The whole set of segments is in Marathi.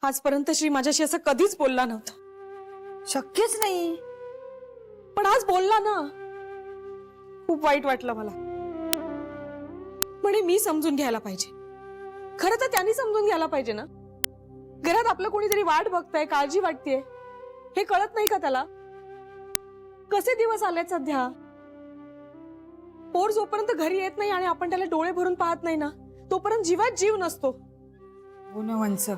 आजपर्यंत श्री माझ्याशी असं कधीच बोलला नव्हता. शक्यच नाही. पण आज बोलला ना, खूप वाईट वाटलं मला. म्हणे मी समजून घ्यायला पाहिजे. खरं तर त्यांनी समजून घ्यायला पाहिजे ना. घरात आपलं कोणीतरी वाट बघताय, काळजी वाटतेय, हे कळत नाही का त्याला? कसे दिवस आलेत सध्या. पोर जोपर्यंत घरी येत नाही आणि आपण त्याला डोळे भरून पाहत नाही ना, तोपर्यंत जीवात जीव नसतो. हो ना वंस,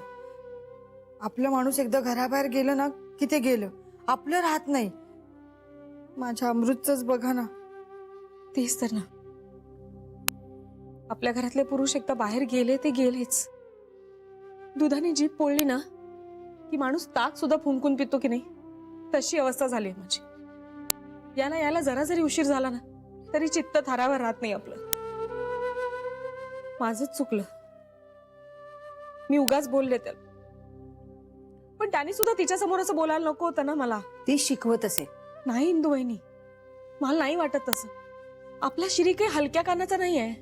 आपलं माणूस एकदा घराबाहेर गेलं ना की ते गेलं, आपलं राहत नाही. माझ्या अमृतच बघा ना. तेच तर ना, आपल्या घरातले पुरुष एकदा बाहेर गेले ते गेलेच. दुधाने जीभ पोळली ना की माणूस ताक सुद्धा फुंकून पितो की नाही, तशी अवस्था झाली माझी. याला जरा जरी उशीर झाला ना तरी चित्त थारावर राहत नाही आपलं. माझंच चुकलं, मी उगाच बोलले त्याला. पण त्याने सुद्धा तिच्या समोर असं बोलायला नको होतं ना मला. ते शिकवत असे. नाही इंदू वहिनी, मला नाही वाटत तसं. आपला श्री काही हलक्या कानाचा नाही आहे.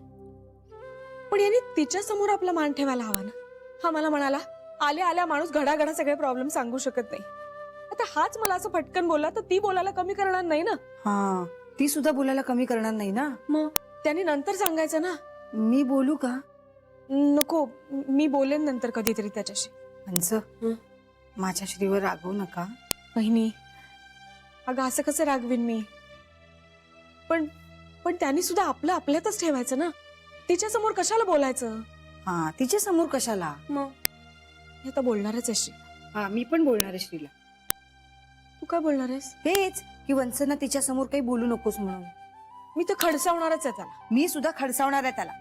पण यांनी तिच्या समोर आपला मान ठेवायला हवा ना. हा मला म्हणाला, आल्या आल्या माणूस घडा सगळे प्रॉब्लेम सांगू शकत नाही. आता हाच मला असं फटकन बोलला तर ती बोलायला कमी करणार नाही ना. हा, ती सुद्धा बोलायला कमी करणार नाही ना. मग त्यांनी नंतर सांगायचं ना. मी बोलू का? नको, मी बोलेन नंतर कधीतरी त्याच्याशी. वंस, माझ्या श्रीवर रागवू नका. वहिनी, अगं असं कसं रागवीन मी? पण त्यांनी सुद्धा आपलं आपल्यातच ठेवायचं ना. तिच्या समोर कशाला बोलायचं? हा, तिच्या समोर कशाला? मग मी आता बोलणारच आहे श्री. हा, मी पण बोलणार आहे श्रीला. तू काय बोलणार आहेस? हेच की वंसना तिच्या समोर काही बोलू नकोस म्हणून. मी तर खडसावणारच आहे त्याला. मी सुद्धा खडसावणार आहे त्याला.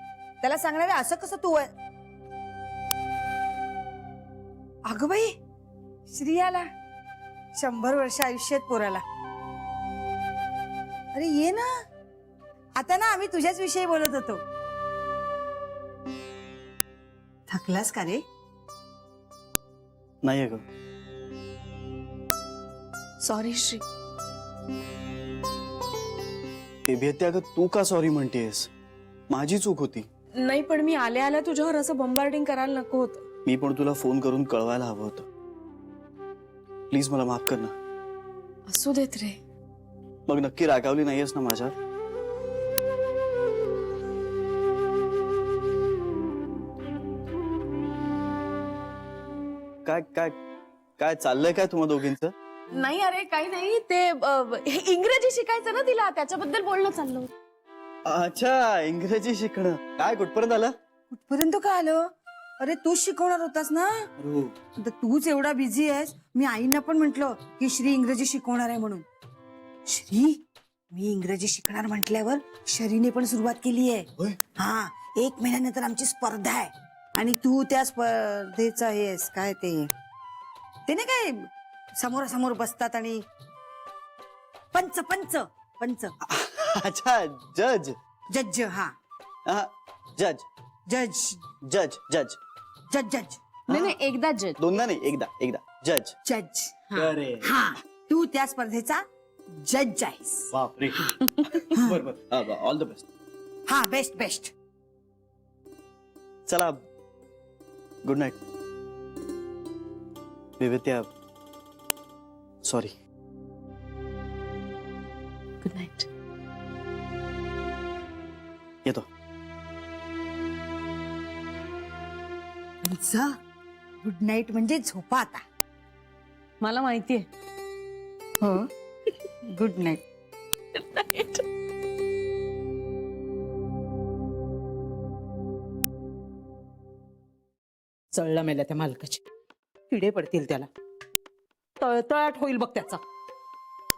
त्याला सांगणार आहे, असं कसं तू? अगं बाई, श्रियाला 100 वर्ष आयुष्यात पोराला. अरे ये ना आता. ना आम्ही तुझ्याच विषयी बोलत होतो. थकलास का रे? नाही अगं. सॉरी श्री. बेबी अगं, तू का सॉरी म्हणतेस? माझी चूक होती. नाही, पण मी आल्या आल्या तुझ्यावर असं बंबार्डिंग करायला नको होतं. मी पण तुला फोन करून कळवायला हवं होतं. प्लीज मला माफ कर ना. असू देत रे. मग नक्की रागावली नाहीयेस ना माझ्यावर? काय काय काय चाललंय काय तुम्हा दोघींचं? नाही अरे काही नाही. ते इंग्रजी शिकायचं ना तिला, त्याच्याबद्दल बोलणं चाललं. अच्छा, इंग्रजी शिकणं. काय कुठपर्यंत आलं? कुठपर्यंत का आलं? अरे तूच शिकवणार होतास ना. आता तूच एवढा बिझी आहेस. मी आईना पण म्हंटल की श्री इंग्रजी शिकवणार आहे म्हणून. श्री, मी इंग्रजी शिकणार म्हटल्यावर शरीने पण सुरुवात केली आहे. हा, 1 महिन्यानंतर आमची स्पर्धा आहे आणि तू त्या स्पर्धेचा हेस काय ते नाही काय, समोरासमोर बसतात आणि पंच पंच पंच. अच्छा, जज. जज. हा, जज जज जज जज जज जज. नाही एकदा जज. दोनदा नाही, एकदा जज. जज. अरे हा, तू त्या स्पर्धेचा जज आहेस. बापरे. बरोबर. All the best. हा, बेस्ट बेस्ट. चला, गुड नाईट. विवेत्या, सॉरी. Good night. येतो. गुड नाईट म्हणजे झोपा आता. मला माहितीये. हो, गुड नाईट. चळला मेल्या त्या मालकाची. किडे पडतील त्याला. तळतळाट होईल बघ त्याचा.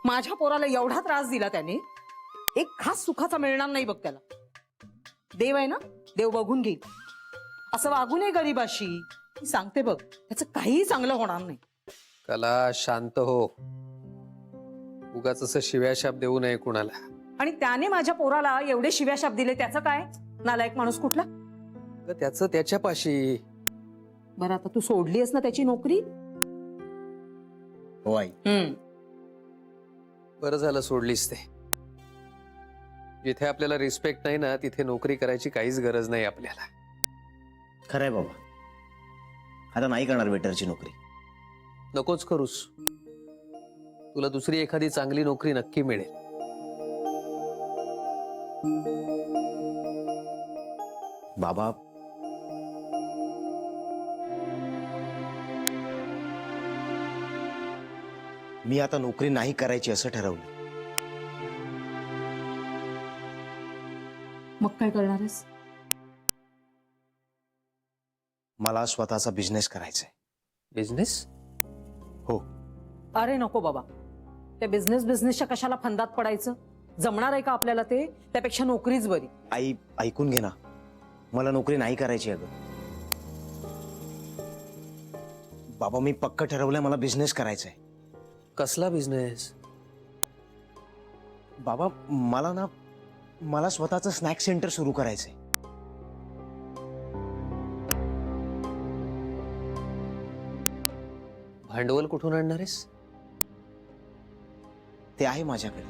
माझ्या पोराला एवढा त्रास दिला त्याने, एक खास सुखाचा मिळणार नाही बघ त्याला. देव आहे ना, देव बघून घेईल. असं वागू नये गरीबाशी. मी सांगते बघ, त्याचं काहीही चांगलं होणार नाही. कला, शांत हो. उगाच असं शिव्याशाप देऊ नये कुणाला. आणि त्याने माझ्या पोराला एवढे शिव्याशाप दिले, त्याचं काय? नालायक माणूस कुठला. त्याचं त्याच्यापाशी. बरं, आता तू सोडलीस ना त्याची नोकरी? हो आई. बरं झालं सोडलीस ते. जिथे आपल्याला रिस्पेक्ट नाही ना, तिथे नोकरी करायची काहीच गरज नाही आपल्याला. खरंय बाबा. आता नाही करणार वेटरची नोकरी. नकोच करूस. तुला दुसरी एखादी चांगली नोकरी नक्की मिळेल. बाबा, मी आता नोकरी नाही करायची असं ठरवलं. मग काय करणार आहेस? मला स्वतःचा बिझनेस करायचा आहे. बिझनेस? हो. अरे नको बाबा, त्या बिझनेसच्या कशाला फंदात पडायचं? जमणार आहे का आपल्याला ते? त्यापेक्षा नोकरीच बरी. आई, ऐकून घे ना, मला नोकरी नाही करायची अगं. बाबा, मी पक्क ठरवलंय, मला बिझनेस करायचा आहे. कसला बिझनेस? बाबा, मला स्वतःचं स्नॅक सेंटर सुरू करायचंय. भांडवल कुठून आणणार आहेस? ते आहे माझ्याकडे.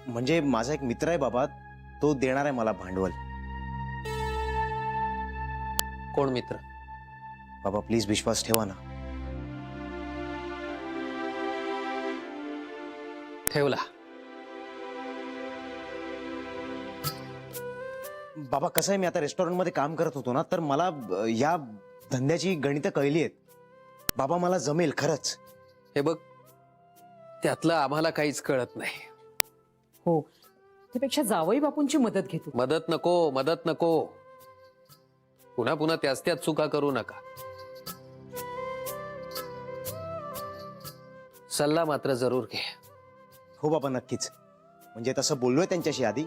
म्हणजे माझा एक मित्र आहे बाबा, तो देणार आहे मला भांडवल. कोण मित्र? बाबा, प्लीज विश्वास ठेवा ना. ठेवला. बाबा, कसं आहे, मी आता रेस्टॉरंटमध्ये काम करत होतो ना, तर मला या धंद्याची गणितं कळली आहेत. बाबा, मला जमेल खरंच. हे बघ, त्यातलं आम्हाला काहीच कळत नाही. हो, त्यापेक्षा जावई बापूंची मदत घेतो. मदत नको. पुन्हा पुन्हा त्याच चुका करू नका. सल्ला मात्र जरूर घे. हो बाबा, नक्कीच. म्हणजे तसं बोललोय त्यांच्याशी आधी.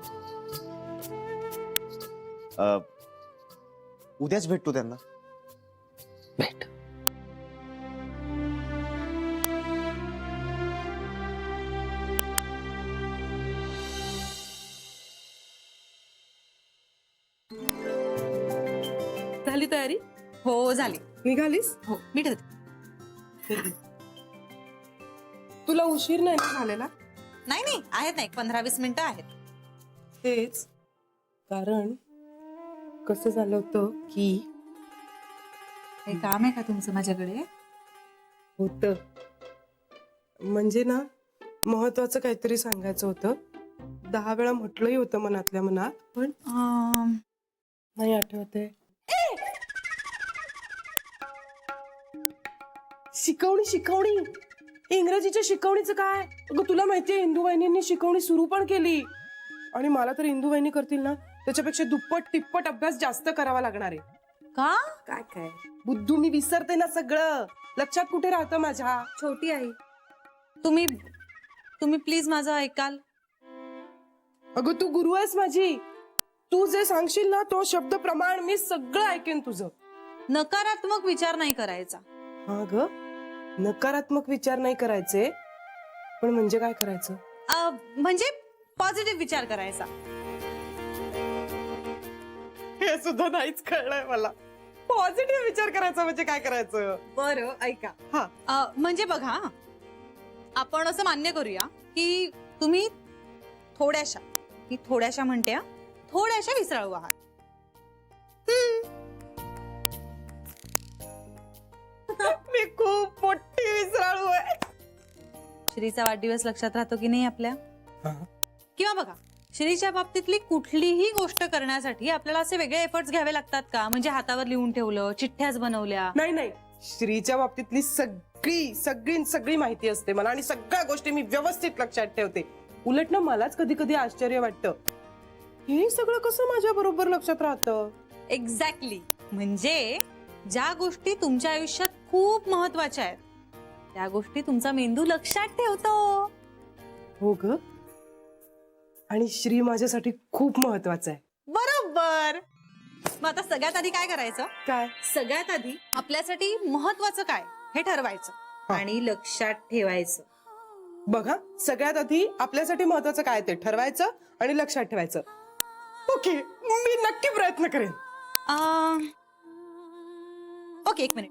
उद्याच भेटतो त्यांना. भेट. झाली तयारी? हो झाली. निघालीस? हो, मी ठरते. तुला उशीर नाही ना झालेला? नाही आहेत ना, 15-20 मिनिटं आहेत. तेच कारण कसं झालं होतं की काही काम आहे का तुमचं माझ्याकडे? होतं म्हणजे ना, महत्वाचं काहीतरी सांगायचं होतं. 10 वेळा म्हटलंही होतं मनातल्या मनात, पण नाही आठवत आहे. शिकवणी इंग्रजीच्या शिकवणीचं काय? अगं, तुला माहितीये, इंदू वहिनींनी शिकवणी सुरू पण केली. आणि मला तर इंदू वहिनी करतील ना, त्याच्यापेक्षा दुप्पट तिप्पट अभ्यास जास्त करावा लागणार आहे. का? काय बुद्धू, मी विसरते ना सगळं. लक्षात कुठे राहतं माझ्या? छोटी आई, तुम्ही प्लीज माझं ऐकाल? अगं, तू गुरु आहेस माझी. तू जे सांगशील ना, तो शब्द प्रमाण मी सगळं ऐकेन तुझं. नकारात्मक विचार नाही करायचा. हा ग, नकारात्मक विचार नाही करायचे, पण म्हणजे काय करायचं? म्हणजे पॉझिटिव्ह विचार करायचा. हे सुद्धा नाहीच कळलंय मला. पॉझिटिव्ह विचार करायचा म्हणजे काय करायचं? बरं, ऐका. म्हणजे बघा, आपण असं मान्य करूया की तुम्ही थोड्याशा म्हणते, थोड्याशा विसराळू आहात. मी खूप मोठी विसराळू आहे. श्रीचा वाढदिवस लक्षात राहतो की नाही आपल्या? किंवा बघा, श्रीच्या बाबतीतली कुठलीही गोष्ट करण्यासाठी आपल्याला असे वेगळे एफर्ट्स घ्यावे लागतात का? म्हणजे हातावर लिहून ठेवलं, चिठ्ठ्याच बनवल्या? नाही, श्रीच्या बाबतीतली सगळी माहिती असते मला, आणि सगळ्या गोष्टी मी व्यवस्थित लक्षात ठेवते. उलट ना, मलाच कधी कधी आश्चर्य वाटतं, हे सगळं कसं माझ्या बरोबर लक्षात राहतं. एक्झॅक्टली. म्हणजे ज्या गोष्टी तुमच्या आयुष्यात खूप महत्वाच्या आहेत, त्या गोष्टी तुमचा मेंदू लक्षात ठेवतो. हो ग, आणि श्री माझ्यासाठी खूप महत्वाचा आहे. बरोबर. मग आता सगळ्यात आधी काय करायचं? काय? सगळ्यात आधी आपल्यासाठी महत्वाचं काय हे ठरवायचं आणि लक्षात ठेवायचं. बघा, सगळ्यात आधी आपल्यासाठी महत्वाचं काय ते ठरवायचं आणि लक्षात ठेवायचं. ओके, मी नक्की प्रयत्न करेन. Okay, 1 minute.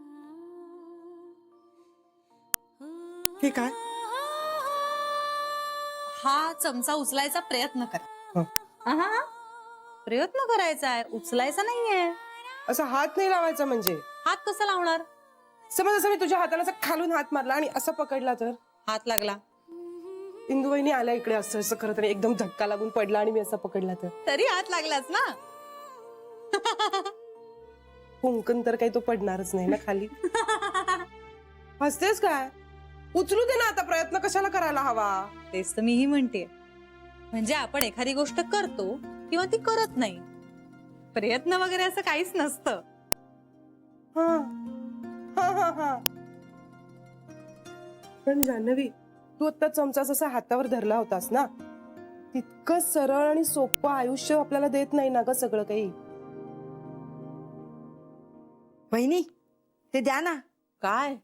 हे काय? हा चमचा उचलायचा प्रयत्न करा. हं. आहा, प्रयत्न करायचा आहे, उचलायचा नाहीये. असं हात नाही लावायचा म्हणजे. हात कसा लावणार? समज असं मी तुझ्या हाताला असं खालून हात मारला आणि असं पकडला तर? हात लागला इंदुवहिनी आल्या इकडे असं असं करत आणि एकदम धक्का लागून पडला आणि मी असं पकडला तर? तरी हात लागलाच ना. हुंकन तर काही तो पडणारच नाही ना खाली. हसतेस काय? उचलू दे ना आता, प्रयत्न कशाला करायला हवा? तेच तर मीही म्हणते. म्हणजे आपण एखादी गोष्ट करतो किंवा ती करत नाही, प्रयत्न वगैरे असं काहीच नसतं. हा हा हा हा. पण जान्हवी, तू आता चमचा जसा हातावर धरला होतास ना, तितकं सरळ आणि सोपं आयुष्य आपल्याला देत नाही ना ग सगळं काही. वहिनी ते द्या ना. काय?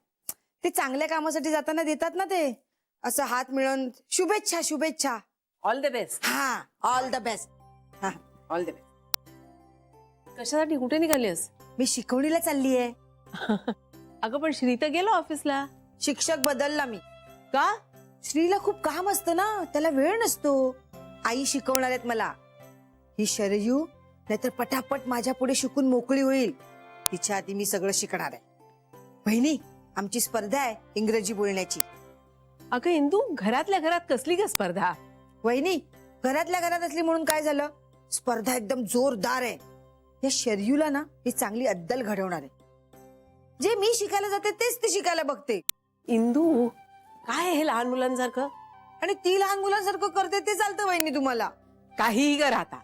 ते चांगल्या कामासाठी जाताना देतात ना, ते असं हात मिळून शुभेच्छा शुभेच्छा. All the best. हा, ऑल द बेस्ट. हा, ऑल द बेस्ट. कशासाठी कुठे निघालीस? मी शिकवणीला चाललीये. अगं पण श्री तर गेलो ऑफिसला. शिक्षक बदलला मी. का? श्रीला खूप काम असतं ना, त्याला वेळ नसतो. आई शिकवणार आहेत मला. ही शरयू नाहीतर पटापट माझ्या पुढे शिकून मोकळी होईल. तिच्या आधी मी सगळं शिकणार आहे. बहिणी, आमची स्पर्धा आहे इंग्रजी बोलण्याची. अगं इंदू, घरातल्या घरात कसली का स्पर्धा? वहिनी, घरातल्या घरात असली म्हणून काय झालं, स्पर्धा एकदम जोरदार आहे. या शर्यूला ना ही चांगली अद्दल घडवणार आहे. जे मी शिकायला जाते तेच ती शिकायला बघते. इंदू, काय हे लहान मुलांसारखं? आणि ती लहान मुलांसारखं करते ते चालतं वहिनी तुम्हाला? काहीही कर आता.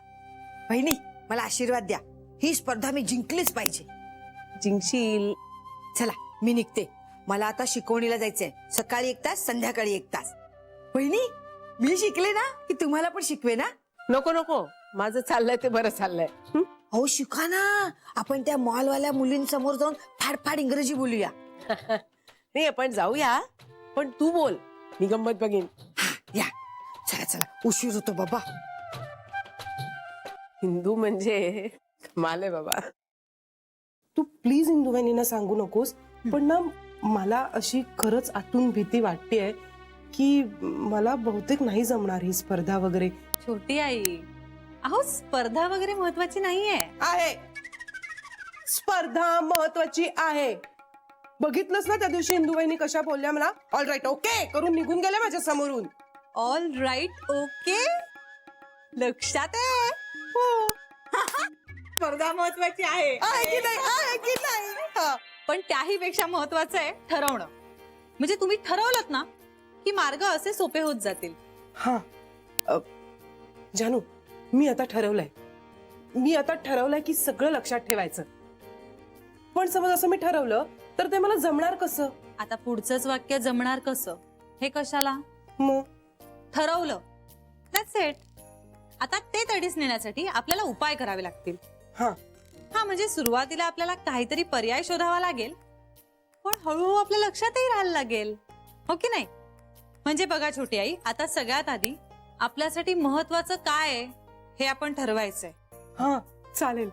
वहिनी, मला आशीर्वाद द्या. ही स्पर्धा मी जिंकलीच पाहिजे. जिंकशील. चला मी निघते. मला आता शिकवणीला जायचंय. सकाळी 1 तास, संध्याकाळी 1 तास. वहिनी, मी शिकले ना की तुम्हाला पण शिकवे ना. नको नको, माझं चाललंय ते बरं चाललंय. हो शिका ना. आपण त्या मॉलवाल्या मुलींसमोर जाऊन फाडफाड इंग्रजी बोलूया. नाही आपण जाऊया, पण तू बोल, मी गंमत बघीन. हा, या. चला चला, उशीर होतो बाबा. हिंदू म्हणजे कमाल आहे बाबा. तू प्लीज इंदुवहिनींना सांगू नकोस, पण ना मला अशी खरंच आतून भीती वाटतेय की मला बहुतेक नाही जमणार ही स्पर्धा वगैरे. छोटी आई, अहो स्पर्धा वगैरे महत्वाची नाहीये. आहे, स्पर्धा महत्वाची आहे. बघितलंस ना त्या दिवशी इंदुवहिनी कशा बोलल्या मला. ऑल राईट ओके करून निघून गेल्या माझ्या समोरून. ऑल राईट ओके, लक्षात आहे. हो. स्पर्धा महत्वाची आहे. आहे की नाही, आहे की नाही. हा. पण त्याही पेक्षा महत्वाचं आहे ठरवणं. म्हणजे तुम्ही ठरवलत ना की मार्ग असे सोपे होत जातील. हा जानू, मी आता ठरवलंय की सगळं लक्षात ठेवायचं. पण समज असं मी ठरवलं तर ते मला जमणार कसं? आता पुढचंच वाक्य जमणार कसं हे कशाला? मग ठरवलं, दॅट्स इट. आता ते तडीस नेण्यासाठी आपल्याला उपाय करावे लागतील. हा म्हणजे सुरुवातीला आपल्याला काहीतरी पर्याय शोधावा लागेल, पण हळूहळू आपल्या लक्षातही राहायला लागेल, हो की नाही? म्हणजे बघा छोटी आई, आता सगळ्यात आधी आपल्यासाठी महत्वाचं काय आहे हे आपण ठरवायचंय. हा चालेल.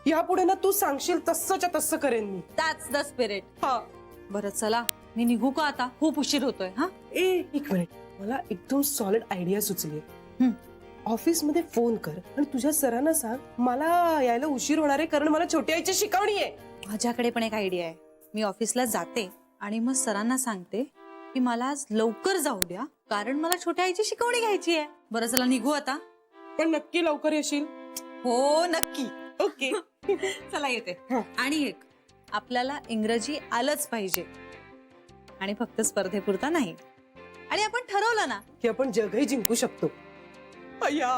यापुढे ना तू सांगशील तसंच्या तसं करेन मी. That's the spirit. हा. बरं चला, मी निघू का आता? खूप उशीर होतोय. हा, एक मिनिट, मला एकदम सॉलिड आयडिया सुचली. ऑफिस मध्ये फोन कर आणि तुझ्या सरांना सांग मला यायला उशीर होणार आहे, कारण मला छोटी आईची शिकवणी आहे. माझ्याकडे पण एक आयडिया आहे. मी ऑफिसला जाते आणि मग सरांना सांगते की मला आज लवकर जाऊ द्या, कारण मला छोट्या आईची शिकवणी घ्यायची आहे. बरं चला निघू आता. पण नक्की लवकर येशील? हो नक्की. ओके. चला येते. आणि एक, आपल्याला इंग्रजी आलंच पाहिजे, आणि फक्त स्पर्धेपुरता नाही. आणि आपण ठरवलं ना की आपण जगही जिंकू शकतो. अय्या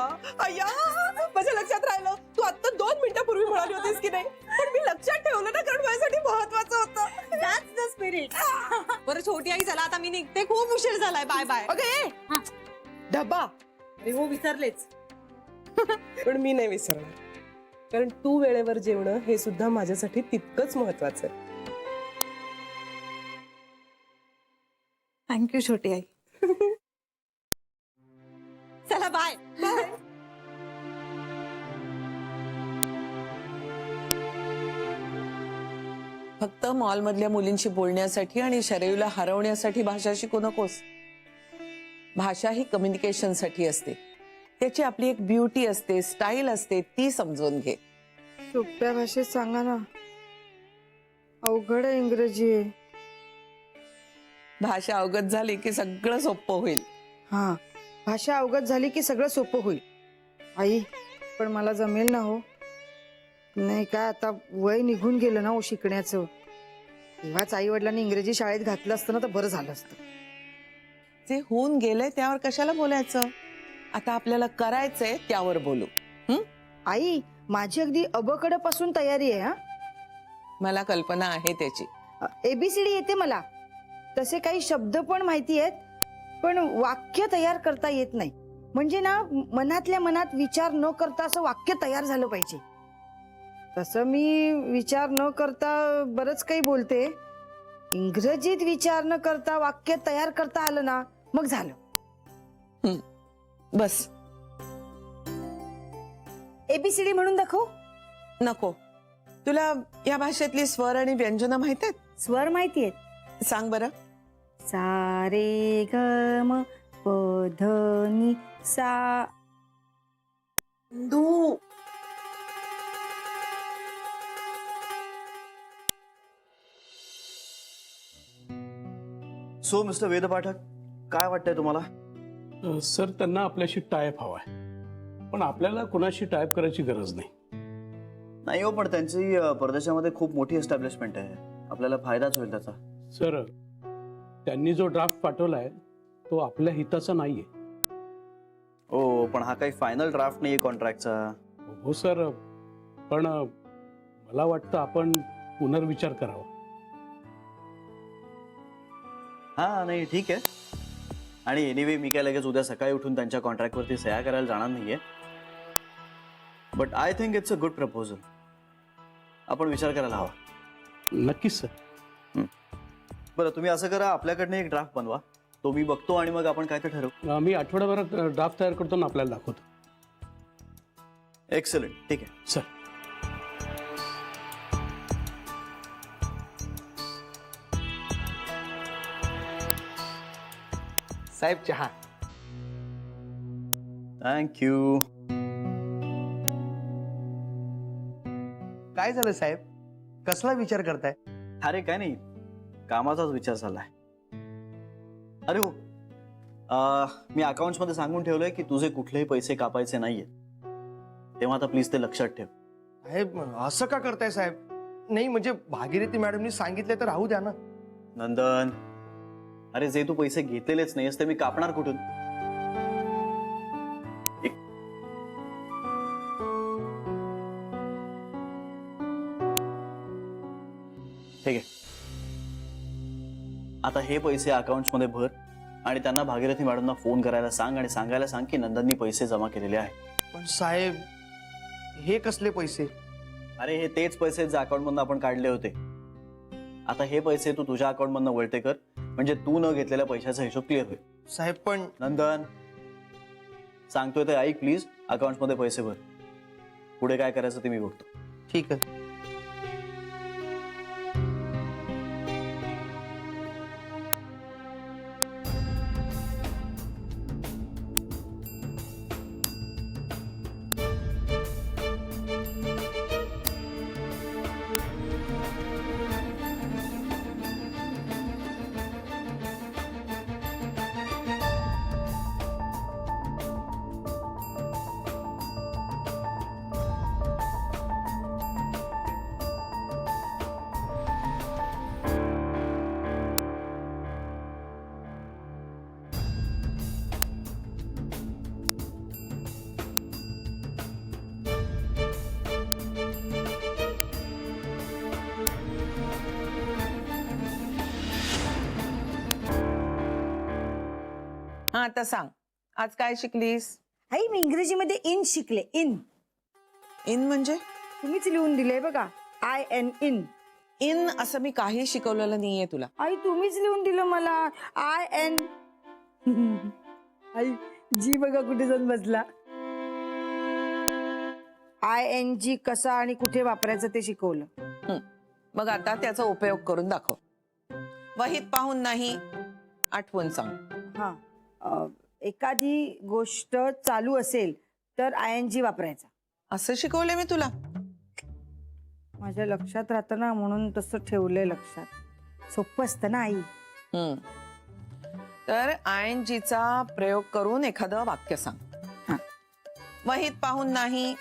अय्या, माझ्या लक्षात राहिलं. तू आता 2 मिनिटापूर्वी म्हणाली होतीस की नाही, पण मी लक्षात ठेवलं ना, कारण माझ्यासाठी महत्वाचं होतं. That's the spirit. बरं छोटी आई, चला आता मी निघते, खूप उशीर झालाय. Bye bye. ओके. डबा. अरे हो, विसरलेच. पण मी नाही विसरणार, कारण तू वेळेवर जेवणं हे सुद्धा माझ्यासाठी तितकंच महत्वाचं आहे. थँक्यू छोटी आई. चला बाय. फक्त मॉल मधल्या मुलींशी बोलण्यासाठी आणि शरयूला हरवण्यासाठी भाषा शिकू नकोस. भाषा ही कम्युनिकेशन साठी असते. त्याची आपली एक ब्युटी असते, स्टाईल असते, ती समजून घे. सोप्या भाषेत सांगा ना. अवघड आहे इंग्रजी आहे. भाषा अवगत झाली की सगळं सोपं होईल. हा, भाषा अवगत झाली की सगळं सोपं होईल. आई, पण मला जमेल ना हो. नाही काय, आता वय निघून गेलं ना हो शिकण्याचं. तेव्हाच आई वडिलांनी इंग्रजी शाळेत घातलं असतं ना तर बरं झालं असतं. जे होऊन गेलंय त्यावर कशाला बोलायचं. आता आपल्याला करायचंय त्यावर बोलू. आई, माझी अगदी अबकड पासून तयारी आहे. हा, मला कल्पना आहे त्याची. ABCD येते मला. तसे काही शब्द पण माहिती आहेत, पण वाक्य तयार करता येत नाही. म्हणजे ना, मनातल्या मनात विचार न करता असं वाक्य तयार झालं पाहिजे. तसं मी विचार न करता बरंच काही बोलते. इंग्रजीत विचार न करता वाक्य तयार करता आलं ना, मग झालं. बस. ABCD म्हणून दाखव. नको. तुला या भाषेतली स्वर आणि व्यंजन माहित आहेत? स्वर माहिती आहेत. सांग बरं. सा रे ग म प ध नि सा. सो मिस्टर वेद पाठक, काय वाटतंय तुम्हाला? सर, त्यांना आपल्याशी टायप हवाय, पण आपल्याला कोणाशी टायप करायची गरज नाही. नाही हो, पण त्यांची परदेशामध्ये खूप मोठी एस्टॅब्लिशमेंट आहे. आपल्याला फायदाच होईल त्याचा. सर, त्यांनी जो ड्राफ्ट पाठवलाय तो आपल्या हिताचा नाहीये. हो, पण हा काही फायनल ड्राफ्ट नाहीये कॉन्ट्रॅक्टचा. हो सर, पण मला वाटतं आपण पुनर्विचार करावा. हा, नाही ठीक आहे. आणि एनिवे मी काय लगेच उद्या सकाळी उठून त्यांच्या कॉन्ट्रॅक्टवरती सह्या करायला जाणार नाहीये. But I think it's a good proposal. आपण विचार करायला हवा. नक्कीच सर. बरं, तुम्ही असं करा, आपल्याकडनं एक ड्राफ्ट बनवा, तो मी बघतो आणि मग आपण काय ते ठरवू. मी आठवड्याभरात ड्राफ्ट तयार करतो ना आपल्याला दाखवतो. एक्सलंट, ठीक आहे सर. साहेब चहा. थँक्यू. काय झालं साहेब? कसला विचार करताय? अरे काय नाही, कामाचाच विचार चाललाय. अरे हो, मी अकाउंट्स मध्ये सांगून ठेवलंय की तुझे कुठलेही पैसे कापायचे नाहीये. तेव्हा आता प्लीज ते लक्षात ठेव. साहेब, असं का करताय साहेब? नाही म्हणजे भागीरथी मॅडमनी सांगितले तर राहू द्या ना. नंदन, अरे जे तू पैसे घेतलेलेच नाहीस ते मी कापणार कुठून? ठीक आहे, आता हे पैसे अकाउंट्स मध्ये भर आणि त्यांना भागीरथी मॅडमना फोन करायला सांग आणि सांगायला सांग की नंदननी पैसे जमा केलेले आहेत. पण साहेब, हे कसले पैसे? अरे हे तेच पैसे जे अकाउंट मधून आपण काढले होते. आता हे पैसे तू तुझ्या अकाउंट मधून वळते कर, म्हणजे तू न घेतलेल्या पैशाचा हिशोब क्लिअर होईल. साहेब पण नंदन, सांगतोय ते ऐक प्लीज. अकाउंट मध्ये पैसे भर, पुढे काय करायचं ते मी बघतो. ठीक आहे. हा, आता सांग, आज काय शिकलीस? आई, मी इंग्रजीमध्ये इन शिकले. इन. इन म्हणजे? तुम्हीच लिहून दिले बघा. IN, in. इन असं मी काही शिकवलेलं नाहीये तुला. आई, तुम्हीच लिहून दिलं मला. IN. आई, जी बघा कुठे जाऊन बसला. ING कसा आणि कुठे वापरायचं ते शिकवलं. मग आता त्याचा उपयोग करून दाखव. वहीत पाहून नाही, आठवून सांग. हा, एखादी गोष्ट चालू असेल तर ING वापरायचा. असं शिकवलंय मी तुला? माझ्या लक्षात राहतं ना म्हणून तसं ठेवलंय लक्षात. सोपं असतं ना आई. तर ING चा प्रयोग करून एखादं वाक्य सांग. हा. वहीत पाहून नाही.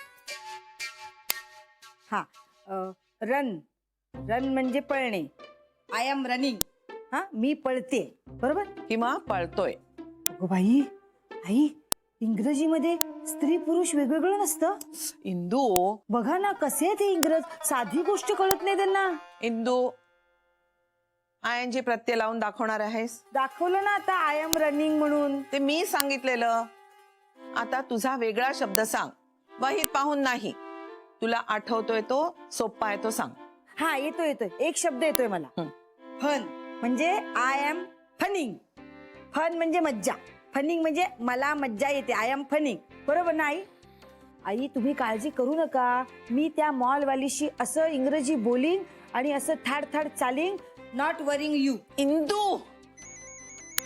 हा, रन. रन म्हणजे पळणे. I am running. हा, मी पळते. बरोबर. किंवा पळतोय. अगो बाई, आई इंग्रजीमध्ये स्त्री पुरुष वेगवेगळं नसतं. इंदू, बघा ना कसे ते इंग्रज, साधी गोष्ट कळत नाही त्यांना. इंदू, ING प्रत्यय लावून दाखवणार आहेस? दाखवलं ना आता आय एम रनिंग म्हणून. ते मी सांगितलेलं. आता तुझा वेगळा शब्द सांग. वहीत पाहून नाही. तुला आठवतोय तो, सोप्पा आहे तो सांग. हा, येतोय. एक शब्द येतोय मला. फन म्हणजे आय एम फनिंग. फन म्हणजे मज्जा. फनिंग म्हणजे मला मज्जा येते. I am funning. बरोबर ना आई? आई तुम्ही काळजी करू नका. मी त्या मॉलवालीशी असं इंग्रजी बोलीन आणि असं थाड थाड चालीन. Not worrying you. इंदू,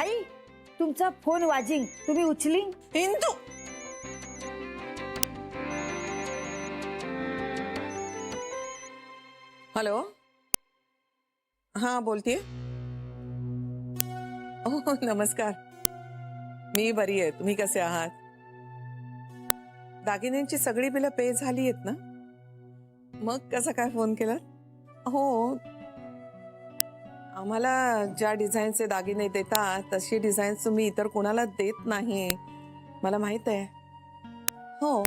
आई तुमचा फोन वाजिंग, तुम्ही उचलिंग. इंदू. हॅलो. हा, बोलतीये. हो, नमस्कार. मी बरी आहे. तुम्ही कसे आहात? दागिन्यांची सगळी बिलं पे झाली आहेत ना? मग कसा काय फोन केला? हो, आम्हाला ज्या डिझाईनचे दागिने देतात तशी डिझाईन तुम्ही इतर कोणाला देत नाही, मला माहित आहे. हो,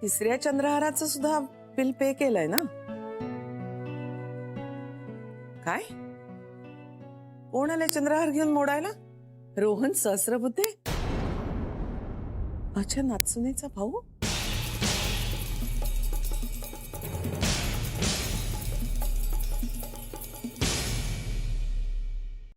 तिसऱ्या चंद्रहाराचं सुद्धा बिल पे केलंय ना? काय? कोण आले चंद्रहार घेऊन मोडायला? रोहन सहस्रबुद्धे? अच्छा, नाचुनेचा भाऊ.